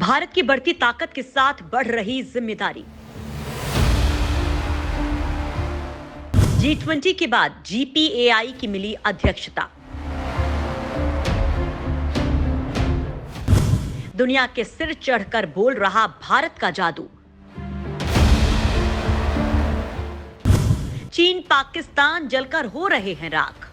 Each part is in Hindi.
भारत की बढ़ती ताकत के साथ बढ़ रही जिम्मेदारी। G20 के बाद GPAI की मिली अध्यक्षता। दुनिया के सिर चढ़कर बोल रहा भारत का जादू। चीन पाकिस्तान जलकर हो रहे हैं राख।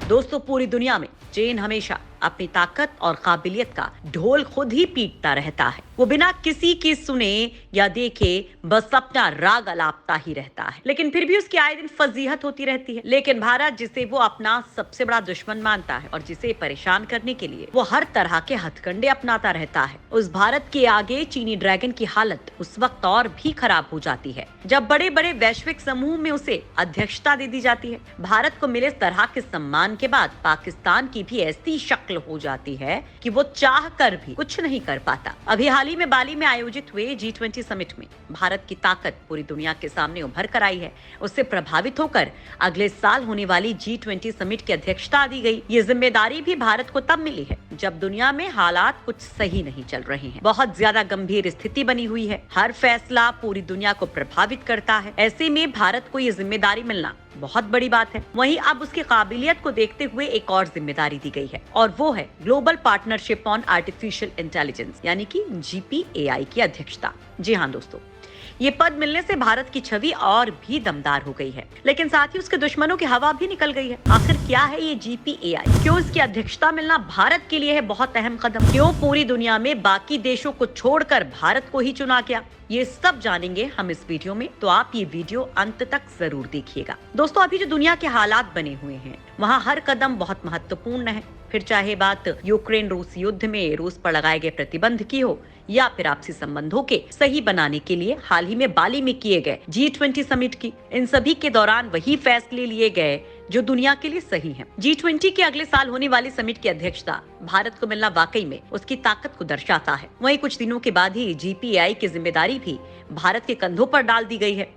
दोस्तों, पूरी दुनिया में चीन हमेशा अपनी ताकत और काबिलियत का ढोल खुद ही पीटता रहता है। वो बिना किसी की सुने या देखे बस अपना राग अलापता ही रहता है, लेकिन फिर भी उसकी आए दिन फजीहत होती रहती है। लेकिन भारत, जिसे वो अपना सबसे बड़ा दुश्मन मानता है और जिसे परेशान करने के लिए वो हर तरह के हथकंडे अपनाता रहता है, उस भारत के आगे चीनी ड्रैगन की हालत उस वक्त और भी खराब हो जाती है जब बड़े बड़े वैश्विक समूह में उसे अध्यक्षता दे दी जाती है। भारत को मिले इस तरह के सम्मान के बाद पाकिस्तान की भी ऐसी शक्ल हो जाती है कि वो चाह कर भी कुछ नहीं कर पाता। अभी हाल ही में बाली में आयोजित हुए G20 समिट में भारत की ताकत पूरी दुनिया के सामने उभर कर आई है। उससे प्रभावित होकर अगले साल होने वाली G20 समिट की अध्यक्षता दी गई। ये जिम्मेदारी भी भारत को तब मिली है जब दुनिया में हालात कुछ सही नहीं चल रहे हैं। बहुत ज्यादा गंभीर स्थिति बनी हुई है। हर फैसला पूरी दुनिया को प्रभावित करता है। ऐसे में भारत को ये जिम्मेदारी मिलना बहुत बड़ी बात है। वहीं अब उसकी काबिलियत को देखते हुए एक और जिम्मेदारी दी गई है और वो है global partnership on artificial intelligence यानी कि GPAI की अध्यक्षता। जी हाँ दोस्तों, ये पद मिलने से भारत की छवि और भी दमदार हो गई है, लेकिन साथ ही उसके दुश्मनों की हवा भी निकल गई है। आखिर क्या है ये GPAI? क्यों इसकी अध्यक्षता मिलना भारत के लिए है बहुत अहम कदम? क्यों पूरी दुनिया में बाकी देशों को छोड़कर भारत को ही चुना गया? ये सब जानेंगे हम इस वीडियो में, तो आप ये वीडियो अंत तक जरूर देखिएगा। दोस्तों, अभी जो दुनिया के हालात बने हुए हैं वहाँ हर कदम बहुत महत्वपूर्ण है। फिर चाहे बात यूक्रेन रूस युद्ध में रूस पर लगाए गए प्रतिबंध की हो या फिर आपसी संबंधों के सही बनाने के लिए हाल ही में बाली में किए गए G20 समिट की, इन सभी के दौरान वही फैसले लिए गए जो दुनिया के लिए सही हैं। G20 के अगले साल होने वाली समिट की अध्यक्षता भारत को मिलना वाकई में उसकी ताकत को दर्शाता है। वहीं कुछ दिनों के बाद ही GPAI की जिम्मेदारी भी भारत के कंधों पर डाल दी गई है,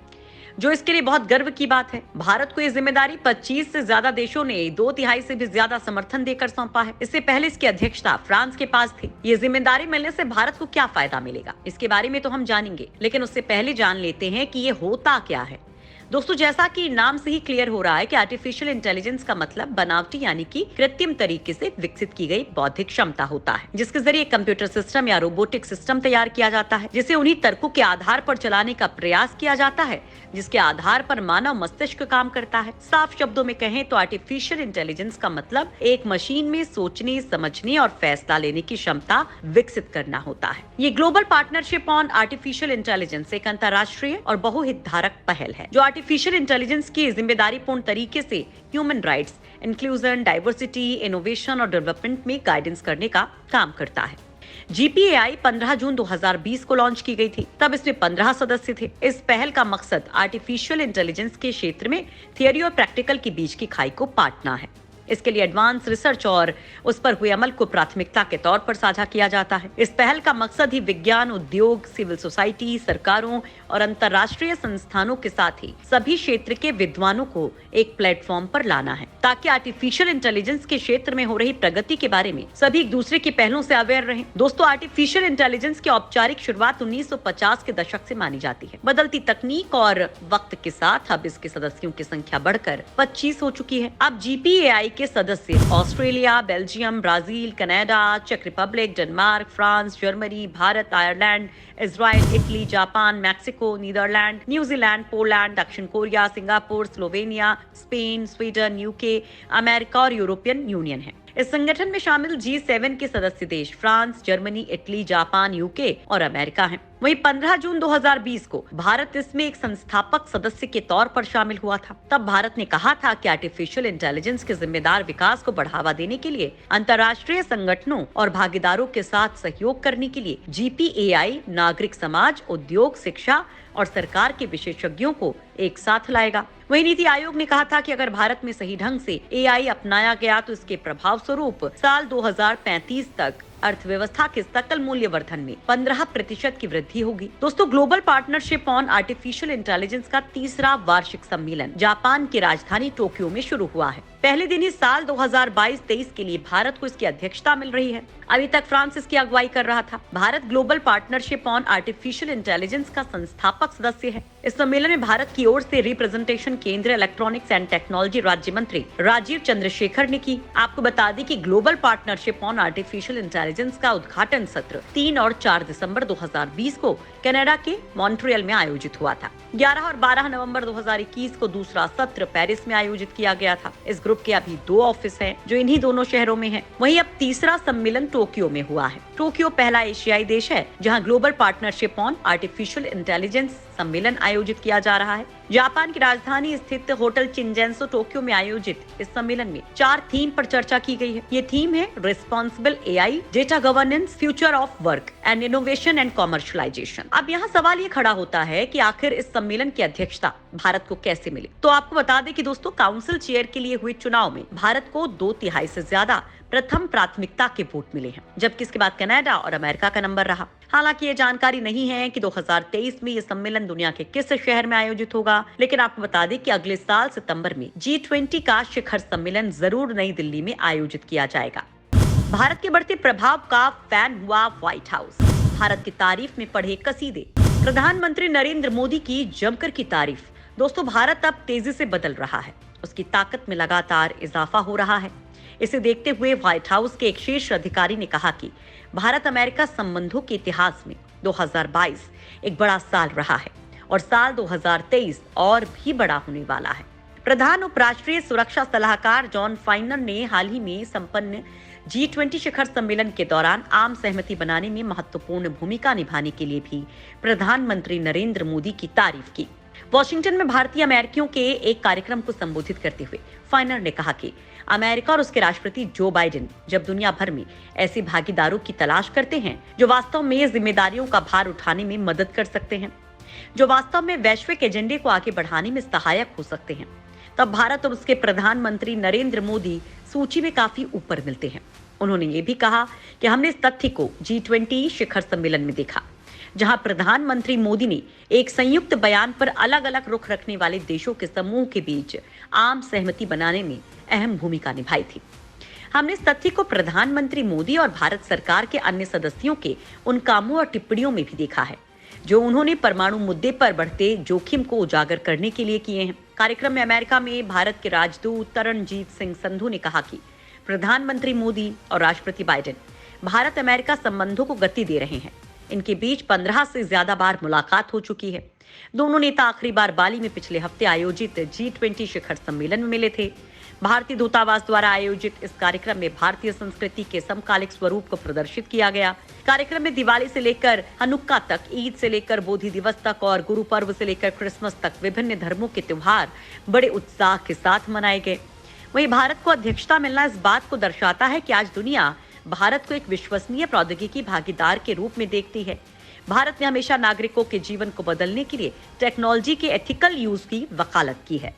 जो इसके लिए बहुत गर्व की बात है। भारत को ये जिम्मेदारी 25 से ज्यादा देशों ने 2/3 से भी ज्यादा समर्थन देकर सौंपा है। इससे पहले इसकी अध्यक्षता फ्रांस के पास थी। ये जिम्मेदारी मिलने से भारत को क्या फायदा मिलेगा, इसके बारे में तो हम जानेंगे, लेकिन उससे पहले जान लेते हैं कि ये होता क्या है। दोस्तों, जैसा कि नाम से ही क्लियर हो रहा है कि आर्टिफिशियल इंटेलिजेंस का मतलब बनावटी यानी कि कृत्रिम तरीके से विकसित की गई बौद्धिक क्षमता होता है, जिसके जरिए कंप्यूटर सिस्टम या रोबोटिक सिस्टम तैयार किया जाता है, जिसे उन्हीं तर्कों के आधार पर चलाने का प्रयास किया जाता है जिसके आधार पर मानव मस्तिष्क काम करता है। साफ शब्दों में कहें तो आर्टिफिशियल इंटेलिजेंस का मतलब एक मशीन में सोचने, समझने और फैसला लेने की क्षमता विकसित करना होता है। ये global partnership on artificial intelligence एक अंतर्राष्ट्रीय और बहुहितधारक पहल है जो आर्टिफिशियल इंटेलिजेंस की जिम्मेदारी पूर्ण तरीके से human rights, inclusion, diversity, innovation और डेवलपमेंट में गाइडेंस करने का काम करता है। GPAI 15 जून 2020 को लॉन्च की गई थी। तब इसमें 15 सदस्य थे। इस पहल का मकसद आर्टिफिशियल इंटेलिजेंस के क्षेत्र में थियोरी और प्रैक्टिकल के बीच की खाई को पाटना है। इसके लिए एडवांस रिसर्च और उस पर हुए अमल को प्राथमिकता के तौर पर साझा किया जाता है। इस पहल का मकसद ही विज्ञान, उद्योग, सिविल सोसाइटी, सरकारों और अंतर्राष्ट्रीय संस्थानों के साथ ही सभी क्षेत्र के विद्वानों को एक प्लेटफॉर्म पर लाना है, ताकि आर्टिफिशियल इंटेलिजेंस के क्षेत्र में हो रही प्रगति के बारे में सभी एक दूसरे के पहलुओं से अवेयर रहें। दोस्तों, आर्टिफिशियल इंटेलिजेंस की औपचारिक शुरुआत 1950 के दशक से मानी जाती है। बदलती तकनीक और वक्त के साथ अब इसके सदस्यों की संख्या बढ़कर 25 हो चुकी है। अब GPAI के सदस्य ऑस्ट्रेलिया, बेल्जियम, ब्राजील, कनाडा, चेक Republic, Denmark, France, Germany, Bharat, Ireland, Israel, Italy, Japan, Mexico, Netherlands, New Zealand, Poland, दक्षिण Korea, Singapore, Slovenia, Spain, Sweden, UK, America और यूरोपियन यूनियन है। इस संगठन में शामिल G7 के सदस्य देश France, Germany, Italy, Japan, UK और अमेरिका हैं। वहीं 15 जून 2020 को भारत इसमें एक संस्थापक सदस्य के तौर पर शामिल हुआ था। तब भारत ने कहा था कि आर्टिफिशियल इंटेलिजेंस के जिम्मेदार विकास को बढ़ावा देने के लिए अंतर्राष्ट्रीय संगठनों और भागीदारों के साथ सहयोग करने के लिए GPAI नागरिक समाज, उद्योग, शिक्षा और सरकार के विशेषज्ञों को एक साथ लाएगा। वहीं नीति आयोग ने कहा था कि अगर भारत में सही ढंग से AI अपनाया गया तो इसके प्रभाव स्वरूप साल 2035 तक अर्थव्यवस्था के सकल मूल्य वर्धन में 15% की वृद्धि होगी। दोस्तों, global partnership on artificial intelligence का तीसरा वार्षिक सम्मेलन जापान की राजधानी टोक्यो में शुरू हुआ है। पहले दिन ही साल 2022-23 के लिए भारत को इसकी अध्यक्षता मिल रही है। अभी तक फ्रांस इसकी अगुवाई कर रहा था। Bharat global partnership on artificial intelligence का संस्थापक सदस्य है। इस सम्मेलन में भारत की ओर से रिप्रेजेंटेशन केंद्रीय इलेक्ट्रॉनिक्स एंड टेक्नोलॉजी राज्य मंत्री राजीव चंद्रशेखर ने की। आपको बता दें कि global partnership on artificial intelligence का उद्घाटन सत्र 3 और 4 दिसंबर 2020 को कनाडा के मॉन्ट्रियल में आयोजित हुआ था। 11 और 12 नवंबर 2021 को दूसरा सत्र पेरिस में आयोजित किया गया था। इस ग्रुप के अभी 2 ऑफिस हैं, जो इन्हीं दोनों शहरों में हैं। वहीं अब तीसरा सम्मेलन टोक्यो में हुआ है। टोक्यो पहला एशियाई देश है जहां global partnership on artificial intelligence सम्मेलन आयोजित किया जा रहा है। जापान की राजधानी स्थित होटल चिंजेंसो टोक्यो में आयोजित इस सम्मेलन में 4 थीम पर चर्चा की गई है। ये थीम है responsible AI, data governance, future of work and innovation and commercialisation. अब यहाँ सवाल ये खड़ा होता है कि आखिर इस सम्मेलन की अध्यक्षता भारत को कैसे मिली। तो आपको बता दें कि दोस्तों, काउंसिल चेयर के लिए हुए चुनाव में भारत को 2/3 से ज्यादा प्रथम प्राथमिकता के वोट मिले हैं, जबकि इसके बाद कनाडा और अमेरिका का नंबर रहा। हालांकि ये जानकारी नहीं है कि 2023 में ये सम्मेलन दुनिया के किस शहर में आयोजित होगा, लेकिन आपको बता दें कि अगले साल सितंबर में G20 का शिखर सम्मेलन जरूर नई दिल्ली में आयोजित किया जाएगा। भारत के बढ़ते प्रभाव का फैन हुआ व्हाइट हाउस। भारत की तारीफ में पढ़े कसीदे। प्रधानमंत्री नरेंद्र मोदी की जमकर की तारीफ। दोस्तों, भारत अब तेजी से बदल रहा है। उसकी ताकत में लगातार इजाफा हो रहा है। इसे देखते हुए व्हाइट हाउस के एक शीर्ष अधिकारी ने कहा कि भारत अमेरिका संबंधों के इतिहास में 2022 एक बड़ा साल रहा है और साल 2023 और भी बड़ा होने वाला है। प्रधान उपराष्ट्रीय सुरक्षा सलाहकार जॉन फाइनर ने हाल ही में संपन्न G20 शिखर सम्मेलन के दौरान आम सहमति बनाने में महत्वपूर्ण भूमिका निभाने के लिए भी प्रधानमंत्री नरेंद्र मोदी की तारीफ की। वॉशिंगटन में भारतीय अमेरिकियों के एक कार्यक्रम को संबोधित करते हुए फाइनर ने कहा कि अमेरिका और उसके राष्ट्रपति जो बाइडेन जब दुनिया भर में ऐसे भागीदारों की तलाश करते हैं जो वास्तव में जिम्मेदारियों का भार उठाने में मदद कर सकते हैं, जो वास्तव में वैश्विक एजेंडे को आगे बढ़ाने में सहायक हो सकते हैं, तब भारत और उसके प्रधानमंत्री नरेंद्र मोदी सूची में काफी ऊपर मिलते हैं। उन्होंने ये भी कहा कि हमने इस तथ्य को G20 शिखर सम्मेलन में देखा, जहां प्रधानमंत्री मोदी ने एक संयुक्त बयान पर अलग अलग रुख रखने वाले देशों के समूह के बीच आम सहमति बनाने में अहम भूमिका निभाई थी। हमने इस तथ्य को प्रधानमंत्री मोदी और भारत सरकार के अन्य सदस्यों के उन कामों और टिप्पणियों में भी देखा है जो उन्होंने परमाणु मुद्दे पर बढ़ते जोखिम को उजागर करने के लिए किए हैं। कार्यक्रम में अमेरिका में भारत के राजदूत तरणजीत सिंह संधू ने कहा कि प्रधानमंत्री मोदी और राष्ट्रपति बाइडेन भारत अमेरिका संबंधों को गति दे रहे हैं। इनके बीच 15 से ज्यादा बार मुलाकात हो चुकी है। दोनों नेता आखिरी बार बाली में पिछले हफ्ते आयोजित G20 शिखर सम्मेलन में मिले थे। भारतीय दूतावास द्वारा आयोजित इस कार्यक्रम में भारतीय संस्कृति के समकालिक स्वरूप को प्रदर्शित किया गया। कार्यक्रम में दिवाली से लेकर हनुक्का तक, ईद से लेकर बोधि दिवस तक और गुरु पर्व से लेकर क्रिसमस तक विभिन्न धर्मों के त्योहार बड़े उत्साह के साथ मनाए गए। वहीं भारत को अध्यक्षता मिलना इस बात को दर्शाता है कि आज दुनिया भारत को एक विश्वसनीय प्रौद्योगिकी भागीदार के रूप में देखती है। भारत ने हमेशा नागरिकों के जीवन को बदलने के लिए टेक्नोलॉजी के एथिकल यूज की वकालत की है।